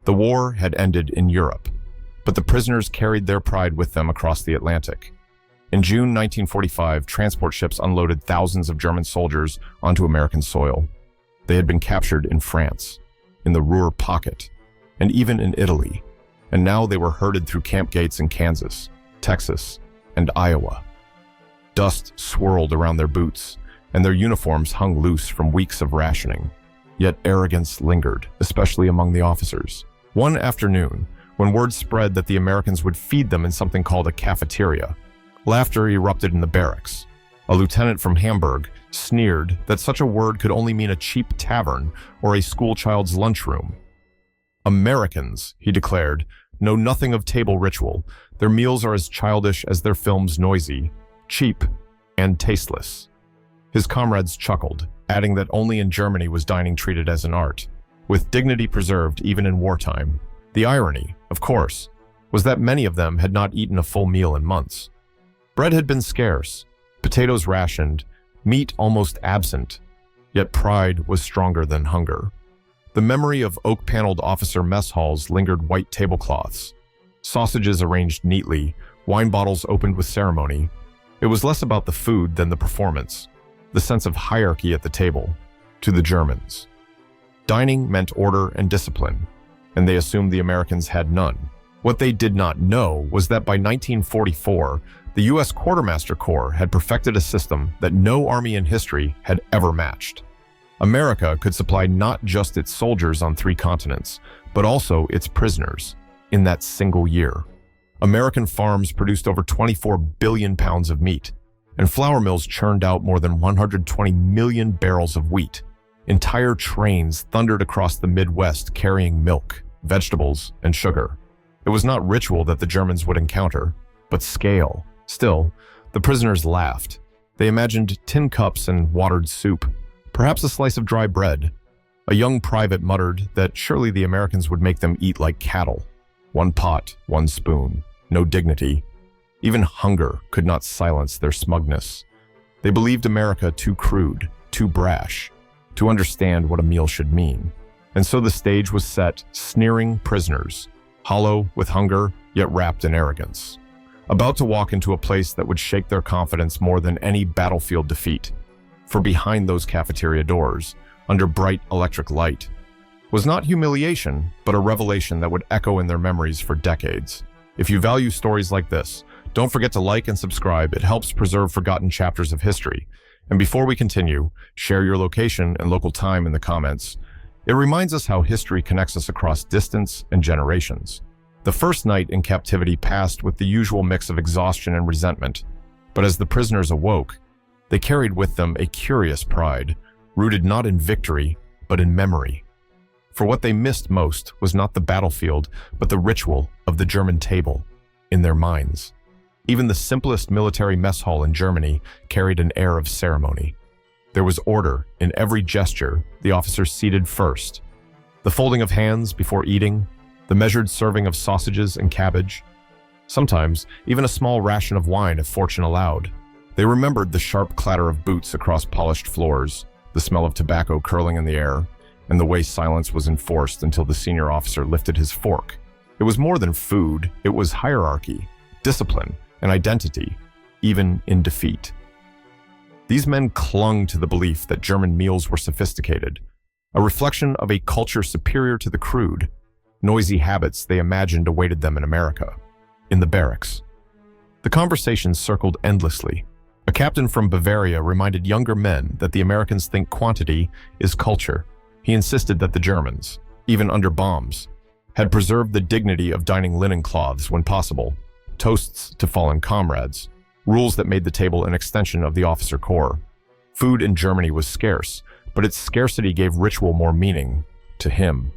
The war had ended in Europe, but the prisoners carried their pride with them across the Atlantic. In June 1945, transport ships unloaded thousands of German soldiers onto American soil. They had been captured in France, in the Ruhr Pocket, and even in Italy, and now they were herded through camp gates in Kansas, Texas, and Iowa. Dust swirled around their boots, and their uniforms hung loose from weeks of rationing. Yet arrogance lingered, especially among the officers. One afternoon, when word spread that the Americans would feed them in something called a cafeteria, laughter erupted in the barracks. A lieutenant from Hamburg sneered that such a word could only mean a cheap tavern or a schoolchild's lunchroom. Americans, he declared, know nothing of table ritual. Their meals are as childish as their films noisy, cheap, and tasteless. His comrades chuckled, adding that only in Germany was dining treated as an art, with dignity preserved even in wartime. The irony, of course, was that many of them had not eaten a full meal in months. Bread had been scarce, potatoes rationed, meat almost absent, yet pride was stronger than hunger. The memory of oak-paneled officer mess halls lingered white tablecloths, sausages arranged neatly, wine bottles opened with ceremony. It was less about the food than the performance, the sense of hierarchy at the table, to the Germans. Dining meant order and discipline, and they assumed the Americans had none. What they did not know was that by 1944, the U.S. Quartermaster Corps had perfected a system that no army in history had ever matched. America could supply not just its soldiers on 3 continents, but also its prisoners in that single year. American farms produced over 24 billion pounds of meat, and flour mills churned out more than 120 million barrels of wheat. Entire trains thundered across the Midwest carrying milk, vegetables, and sugar. It was not ritual that the Germans would encounter, but scale. Still, the prisoners laughed. They imagined tin cups and watered soup, perhaps a slice of dry bread. A young private muttered that surely the Americans would make them eat like cattle. 1 pot, 1 spoon, no dignity. Even hunger could not silence their smugness. They believed America too crude, too brash, to understand what a meal should mean. And so the stage was set, sneering prisoners, hollow with hunger, yet wrapped in arrogance, about to walk into a place that would shake their confidence more than any battlefield defeat. For behind those cafeteria doors, under bright electric light, was not humiliation, but a revelation that would echo in their memories for decades. If you value stories like this, don't forget to like and subscribe. It helps preserve forgotten chapters of history. And before we continue, share your location and local time in the comments. It reminds us how history connects us across distance and generations. The first night in captivity passed with the usual mix of exhaustion and resentment, but as the prisoners awoke, they carried with them a curious pride, rooted not in victory, but in memory. For what they missed most was not the battlefield, but the ritual of the German table in their minds. Even the simplest military mess hall in Germany carried an air of ceremony. There was order in every gesture, the officers seated first, the folding of hands before eating, the measured serving of sausages and cabbage, sometimes even a small ration of wine if fortune allowed. They remembered the sharp clatter of boots across polished floors, the smell of tobacco curling in the air, and the way silence was enforced until the senior officer lifted his fork. It was more than food, it was hierarchy, discipline, and identity, even in defeat. These men clung to the belief that German meals were sophisticated, a reflection of a culture superior to the crude, noisy habits they imagined awaited them in America, in the barracks. The conversations circled endlessly. A captain from Bavaria reminded younger men that the Americans think quantity is culture. He insisted that the Germans, even under bombs, had preserved the dignity of dining linen cloths when possible, toasts to fallen comrades, rules that made the table an extension of the officer corps. Food in Germany was scarce, but its scarcity gave ritual more meaning to him.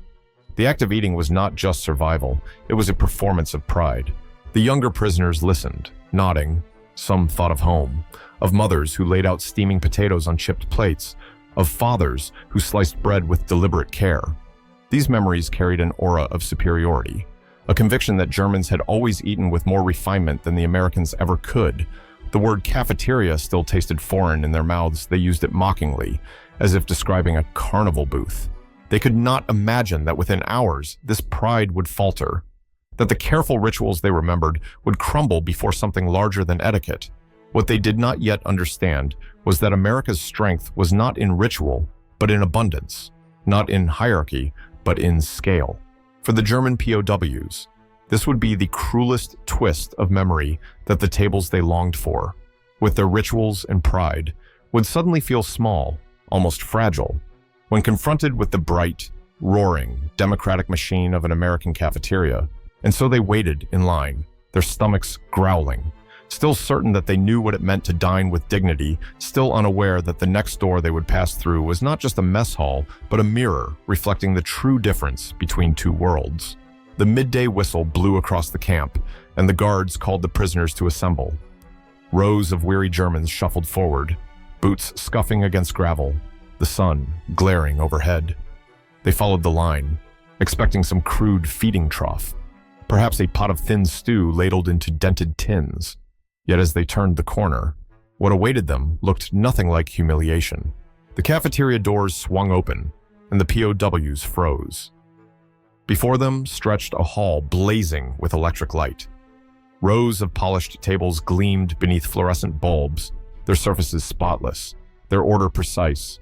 The act of eating was not just survival, it was a performance of pride. The younger prisoners listened, nodding. Some thought of home, of mothers who laid out steaming potatoes on chipped plates, of fathers who sliced bread with deliberate care. These memories carried an aura of superiority, a conviction that Germans had always eaten with more refinement than the Americans ever could. The word cafeteria still tasted foreign in their mouths. They used it mockingly, as if describing a carnival booth. They could not imagine that within hours, this pride would falter, that the careful rituals they remembered would crumble before something larger than etiquette. What they did not yet understand was that America's strength was not in ritual, but in abundance, not in hierarchy, but in scale. For the German POWs, this would be the cruelest twist of memory that the tables they longed for, with their rituals and pride, would suddenly feel small, almost fragile, when confronted with the bright, roaring, democratic machine of an American cafeteria. And so they waited in line, their stomachs growling, still certain that they knew what it meant to dine with dignity, still unaware that the next door they would pass through was not just a mess hall, but a mirror reflecting the true difference between two worlds. The midday whistle blew across the camp, and the guards called the prisoners to assemble. Rows of weary Germans shuffled forward, boots scuffing against gravel, the sun glaring overhead. They followed the line, expecting some crude feeding trough, perhaps a pot of thin stew ladled into dented tins. Yet as they turned the corner, what awaited them looked nothing like humiliation. The cafeteria doors swung open, and the POWs froze. Before them stretched a hall blazing with electric light. Rows of polished tables gleamed beneath fluorescent bulbs, their surfaces spotless, their order precise.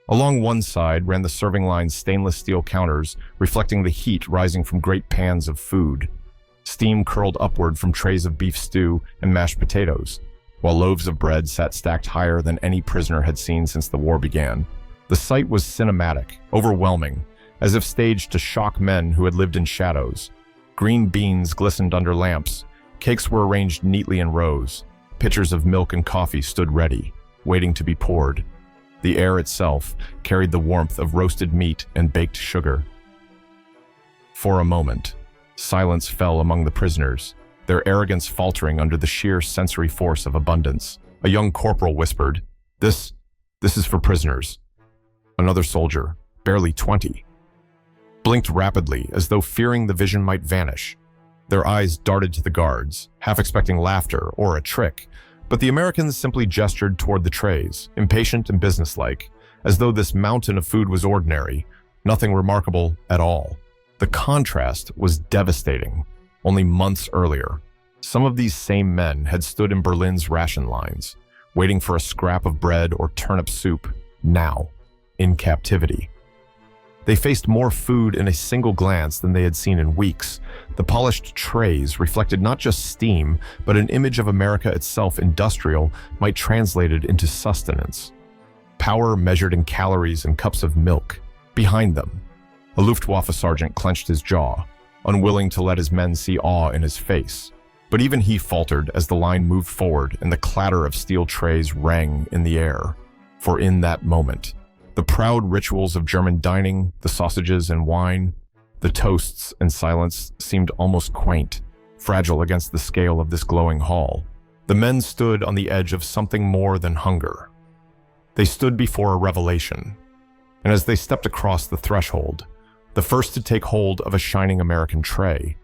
Along one side ran the serving line's stainless steel counters, reflecting the heat rising from great pans of food. Steam curled upward from trays of beef stew and mashed potatoes, while loaves of bread sat stacked higher than any prisoner had seen since the war began. The sight was cinematic, overwhelming, as if staged to shock men who had lived in shadows. Green beans glistened under lamps, cakes were arranged neatly in rows, pitchers of milk and coffee stood ready, waiting to be poured. The air itself carried the warmth of roasted meat and baked sugar. For a moment, silence fell among the prisoners, their arrogance faltering under the sheer sensory force of abundance. A young corporal whispered, This is for prisoners." Another soldier, barely 20, blinked rapidly as though fearing the vision might vanish. Their eyes darted to the guards, half expecting laughter or a trick, but the Americans simply gestured toward the trays, impatient and businesslike, as though this mountain of food was ordinary, nothing remarkable at all. The contrast was devastating. Only months earlier, some of these same men had stood in Berlin's ration lines, waiting for a scrap of bread or turnip soup. Now, in captivity, they faced more food in a single glance than they had seen in weeks. The polished trays reflected not just steam, but an image of America itself, industrial, might translate it into sustenance. Power measured in calories and cups of milk. Behind them, a Luftwaffe sergeant clenched his jaw, unwilling to let his men see awe in his face. But even he faltered as the line moved forward and the clatter of steel trays rang in the air. For in that moment, the proud rituals of German dining, the sausages and wine, the toasts and silence seemed almost quaint, fragile against the scale of this glowing hall. The men stood on the edge of something more than hunger. They stood before a revelation, and as they stepped across the threshold, the first to take hold of a shining American tray,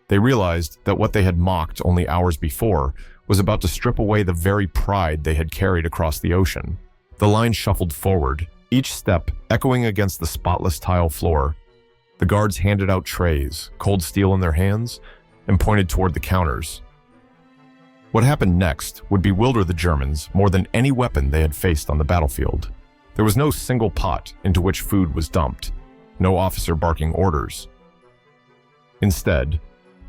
they realized that what they had mocked only hours before was about to strip away the very pride they had carried across the ocean. The line shuffled forward, each step echoing against the spotless tile floor. The guards handed out trays, cold steel in their hands, and pointed toward the counters. What happened next would bewilder the Germans more than any weapon they had faced on the battlefield. There was no single pot into which food was dumped, no officer barking orders. Instead,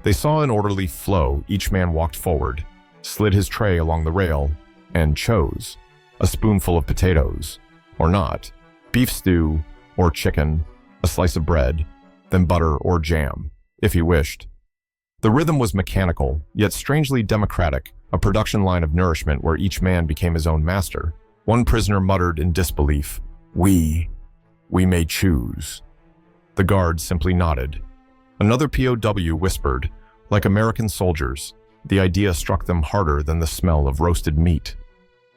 they saw an orderly flow. Each man walked forward, slid his tray along the rail, and chose a spoonful of potatoes, or not, beef stew, or chicken, a slice of bread, then butter or jam, if he wished. The rhythm was mechanical, yet strangely democratic, a production line of nourishment where each man became his own master. One prisoner muttered in disbelief, We may choose." The guard simply nodded. Another POW whispered, like American soldiers, the idea struck them harder than the smell of roasted meat.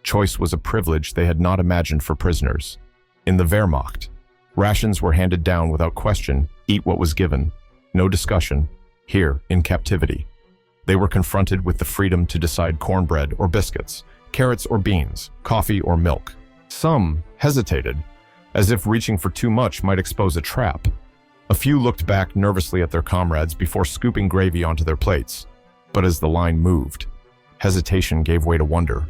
Choice was a privilege they had not imagined for prisoners. In the Wehrmacht, rations were handed down without question, eat what was given, no discussion. Here, in captivity, they were confronted with the freedom to decide cornbread or biscuits, carrots or beans, coffee or milk. Some hesitated, as if reaching for too much might expose a trap. A few looked back nervously at their comrades before scooping gravy onto their plates. But as the line moved, hesitation gave way to wonder.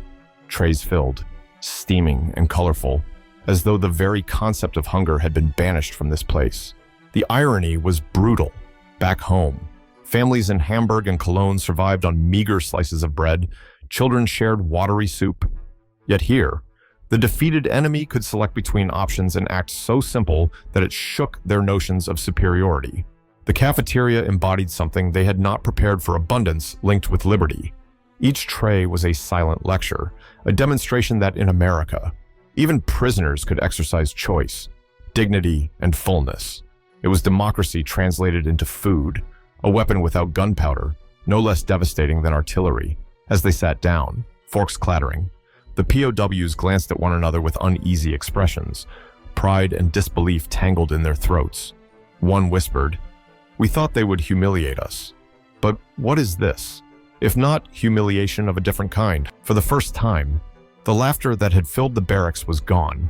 Trays filled, steaming and colorful, as though the very concept of hunger had been banished from this place. The irony was brutal. Back home, families in Hamburg and Cologne survived on meager slices of bread. Children shared watery soup. Yet here, the defeated enemy could select between options and act so simple that it shook their notions of superiority. The cafeteria embodied something they had not prepared for: abundance linked with liberty. Each tray was a silent lecture, a demonstration that in America, even prisoners could exercise choice, dignity, and fullness. It was democracy translated into food, a weapon without gunpowder, no less devastating than artillery. As they sat down, forks clattering, the POWs glanced at one another with uneasy expressions. Pride and disbelief tangled in their throats. One whispered, "We thought they would humiliate us. But what is this? If not humiliation of a different kind?" For the first time, the laughter that had filled the barracks was gone.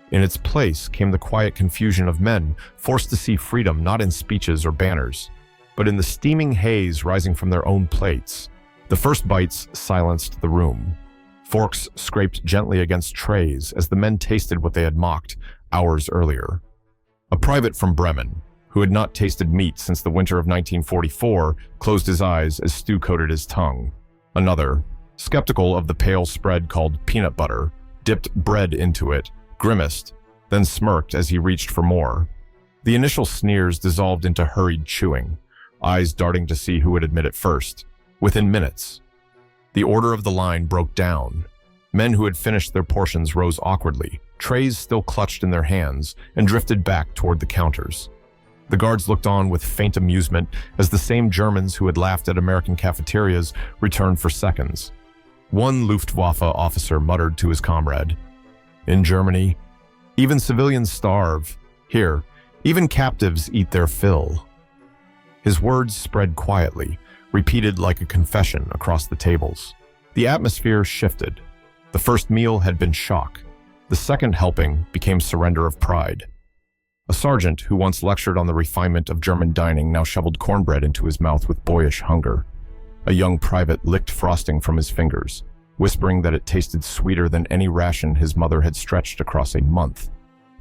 In its place came the quiet confusion of men forced to see freedom not in speeches or banners, but in the steaming haze rising from their own plates. The first bites silenced the room. Forks scraped gently against trays as the men tasted what they had mocked hours earlier. A private from Bremen, who had not tasted meat since the winter of 1944, closed his eyes as stew coated his tongue. Another, skeptical of the pale spread called peanut butter, dipped bread into it, grimaced, then smirked as he reached for more. The initial sneers dissolved into hurried chewing, eyes darting to see who would admit it first. Within minutes, the order of the line broke down. Men who had finished their portions rose awkwardly, trays still clutched in their hands, and drifted back toward the counters. The guards looked on with faint amusement as the same Germans who had laughed at American cafeterias returned for seconds. One Luftwaffe officer muttered to his comrade, "In Germany, even civilians starve. Here, even captives eat their fill." His words spread quietly, repeated like a confession across the tables. The atmosphere shifted. The first meal had been shock. The second helping became surrender of pride. A sergeant who once lectured on the refinement of German dining now shoveled cornbread into his mouth with boyish hunger. A young private licked frosting from his fingers, whispering that it tasted sweeter than any ration his mother had stretched across a month.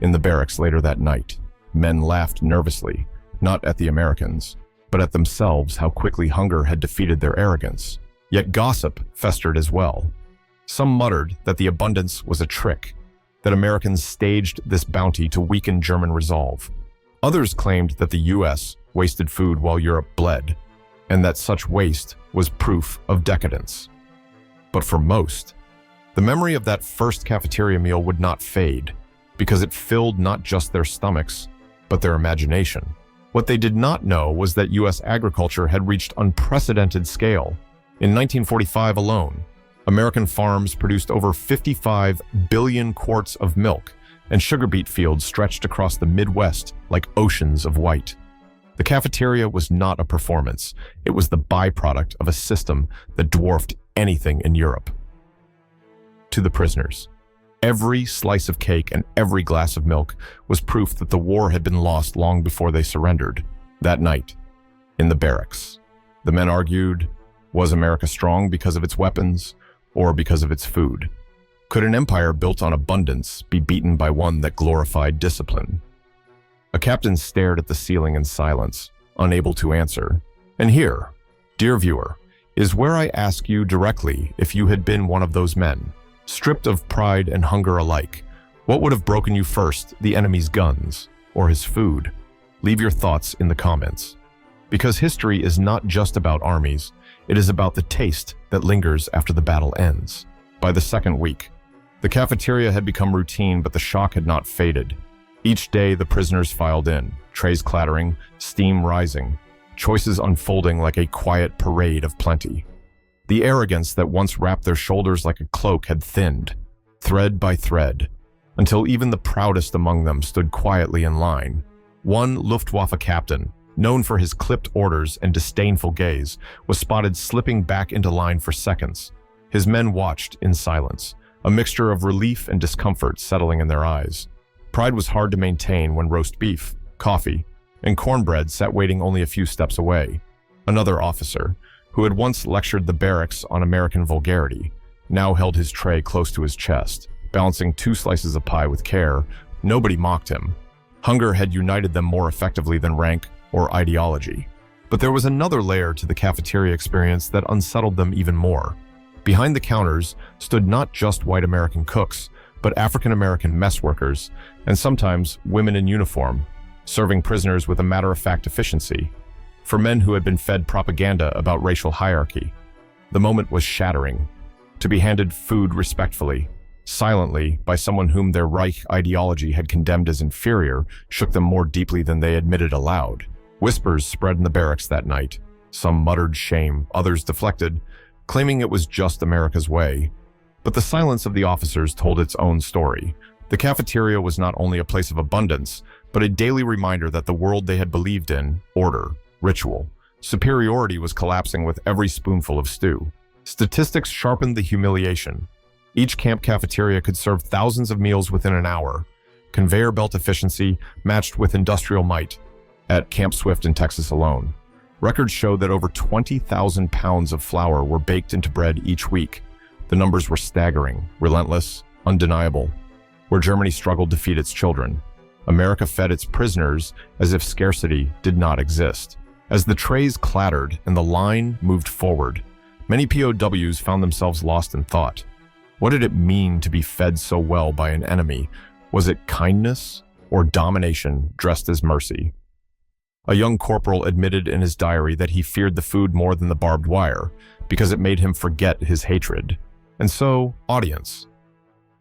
In the barracks later that night, men laughed nervously, not at the Americans, but at themselves how quickly hunger had defeated their arrogance. Yet gossip festered as well. Some muttered that the abundance was a trick, that Americans staged this bounty to weaken German resolve. Others claimed that the US wasted food while Europe bled, and that such waste was proof of decadence. But for most, the memory of that first cafeteria meal would not fade, because it filled not just their stomachs, but their imagination. What they did not know was that US agriculture had reached unprecedented scale. In 1945 alone, American farms produced over 55 billion quarts of milk, and sugar beet fields stretched across the Midwest like oceans of white. The cafeteria was not a performance. It was the byproduct of a system that dwarfed anything in Europe. To the prisoners, every slice of cake and every glass of milk was proof that the war had been lost long before they surrendered. That night, in the barracks, the men argued, was America strong because of its weapons or because of its food? Could an empire built on abundance be beaten by one that glorified discipline? A captain stared at the ceiling in silence, unable to answer. And here, dear viewer, is where I ask you directly if you had been one of those men. Stripped of pride and hunger alike, what would have broken you first, the enemy's guns or his food? Leave your thoughts in the comments. Because history is not just about armies, it is about the taste that lingers after the battle ends. By the second week, the cafeteria had become routine, but the shock had not faded. Each day the prisoners filed in, trays clattering, steam rising, choices unfolding like a quiet parade of plenty. The arrogance that once wrapped their shoulders like a cloak had thinned, thread by thread, until even the proudest among them stood quietly in line. One Luftwaffe captain, known for his clipped orders and disdainful gaze, was spotted slipping back into line for seconds. His men watched in silence, a mixture of relief and discomfort settling in their eyes. Pride was hard to maintain when roast beef, coffee, and cornbread sat waiting only a few steps away. Another officer, who had once lectured the barracks on American vulgarity, now held his tray close to his chest, balancing 2 slices of pie with care. Nobody mocked him. Hunger had united them more effectively than rank or ideology. But there was another layer to the cafeteria experience that unsettled them even more. Behind the counters stood not just white American cooks, but African American mess workers, and sometimes women in uniform, serving prisoners with a matter-of-fact efficiency. For men who had been fed propaganda about racial hierarchy, the moment was shattering. To be handed food respectfully, silently, by someone whom their Reich ideology had condemned as inferior, shook them more deeply than they admitted aloud. Whispers spread in the barracks that night. Some muttered shame, others deflected, claiming it was just America's way. But the silence of the officers told its own story. The cafeteria was not only a place of abundance, but a daily reminder that the world they had believed in, order, ritual, superiority, was collapsing with every spoonful of stew. Statistics sharpened the humiliation. Each camp cafeteria could serve thousands of meals within an hour. Conveyor belt efficiency matched with industrial might. At Camp Swift in Texas alone, records show that over 20,000 pounds of flour were baked into bread each week. The numbers were staggering, relentless, undeniable. Where Germany struggled to feed its children, America fed its prisoners as if scarcity did not exist. As the trays clattered and the line moved forward, many POWs found themselves lost in thought. What did it mean to be fed so well by an enemy? Was it kindness or domination dressed as mercy? A young corporal admitted in his diary that he feared the food more than the barbed wire because it made him forget his hatred. And so, audience,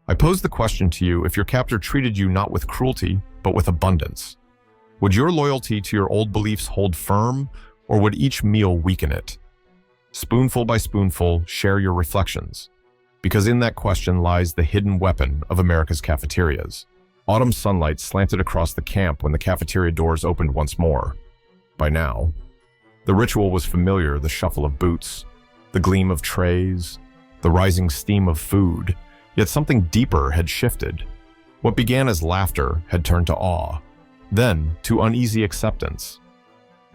I pose the question to you: if your captor treated you not with cruelty, but with abundance, would your loyalty to your old beliefs hold firm, or would each meal weaken it? Spoonful by spoonful, share your reflections, because in that question lies the hidden weapon of America's cafeterias. Autumn sunlight slanted across the camp when the cafeteria doors opened once more. By now, the ritual was familiar: the shuffle of boots, the gleam of trays, the rising steam of food. Yet something deeper had shifted. What began as laughter had turned to awe, then to uneasy acceptance.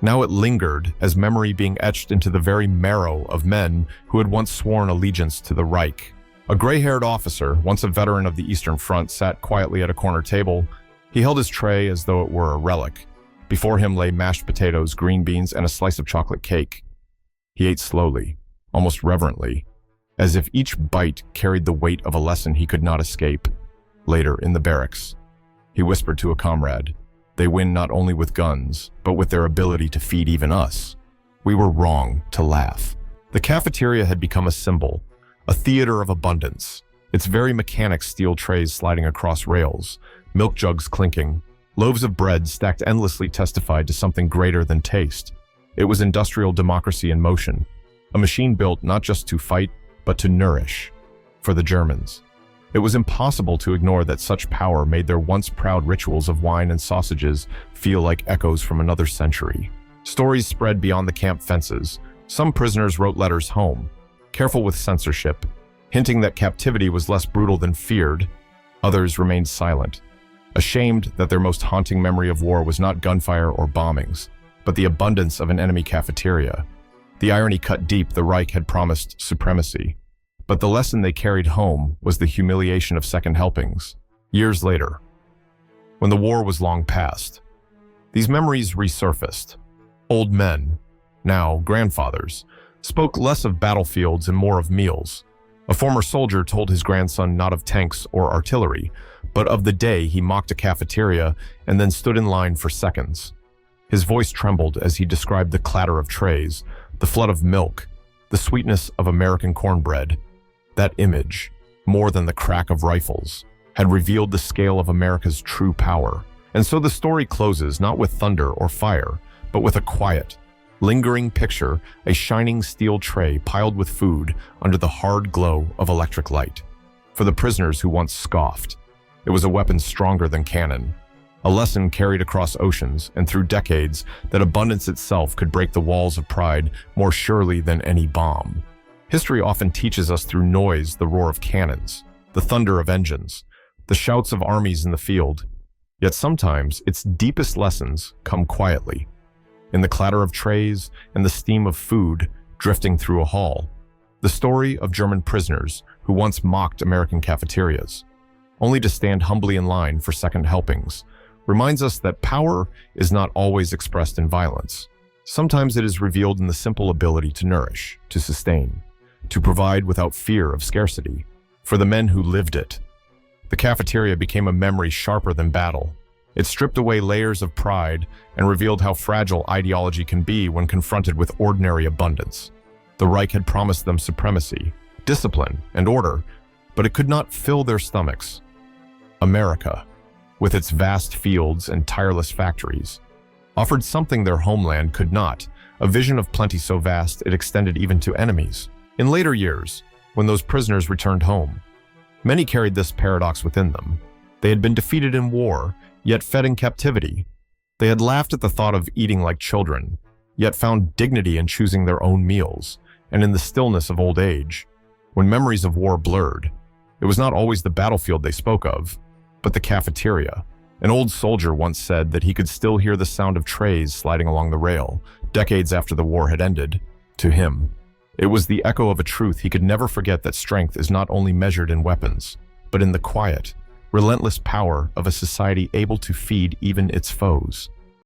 Now it lingered as memory being etched into the very marrow of men who had once sworn allegiance to the Reich. A gray-haired officer, once a veteran of the Eastern Front, sat quietly at a corner table. He held his tray as though it were a relic. Before him lay mashed potatoes, green beans, and a slice of chocolate cake. He ate slowly, almost reverently, as if each bite carried the weight of a lesson he could not escape. Later, in the barracks, he whispered to a comrade, "They win not only with guns, but with their ability to feed even us. We were wrong to laugh." The cafeteria had become a symbol, a theater of abundance. Its very mechanics: steel trays sliding across rails, milk jugs clinking, loaves of bread stacked endlessly, testified to something greater than taste. It was industrial democracy in motion, a machine built not just to fight, but to nourish. For the Germans, it was impossible to ignore that such power made their once proud rituals of wine and sausages feel like echoes from another century. Stories spread beyond the camp fences. Some prisoners wrote letters home, careful with censorship, hinting that captivity was less brutal than feared. Others remained silent, ashamed that their most haunting memory of war was not gunfire or bombings, but the abundance of an enemy cafeteria. The irony cut deep: the Reich had promised supremacy, but the lesson they carried home was the humiliation of second helpings. Years later, when the war was long past, these memories resurfaced. Old men, now grandfathers, spoke less of battlefields and more of meals. A former soldier told his grandson not of tanks or artillery, but of the day he mocked a cafeteria and then stood in line for seconds. His voice trembled as he described the clatter of trays, the flood of milk, the sweetness of American cornbread. That image, more than the crack of rifles, had revealed the scale of America's true power. And so the story closes not with thunder or fire, but with a quiet, lingering picture: a shining steel tray piled with food under the hard glow of electric light. For the prisoners who once scoffed, it was a weapon stronger than cannon, a lesson carried across oceans and through decades that abundance itself could break the walls of pride more surely than any bomb. History often teaches us through noise: the roar of cannons, the thunder of engines, the shouts of armies in the field. Yet sometimes its deepest lessons come quietly, in the clatter of trays and the steam of food drifting through a hall. The story of German prisoners who once mocked American cafeterias, only to stand humbly in line for second helpings, reminds us that power is not always expressed in violence. Sometimes it is revealed in the simple ability to nourish, to sustain, to provide without fear of scarcity. For the men who lived it, the cafeteria became a memory sharper than battle. It stripped away layers of pride and revealed how fragile ideology can be when confronted with ordinary abundance. The Reich had promised them supremacy, discipline, and order, but it could not fill their stomachs. America, with its vast fields and tireless factories, offered something their homeland could not, a vision of plenty so vast it extended even to enemies. In later years, when those prisoners returned home, many carried this paradox within them. They had been defeated in war, yet fed in captivity. They had laughed at the thought of eating like children, yet found dignity in choosing their own meals, and in the stillness of old age. When memories of war blurred, it was not always the battlefield they spoke of, but the cafeteria. An old soldier once said that he could still hear the sound of trays sliding along the rail, decades after the war had ended. To him, it was the echo of a truth he could never forget, that strength is not only measured in weapons, but in the quiet, relentless power of a society able to feed even its foes.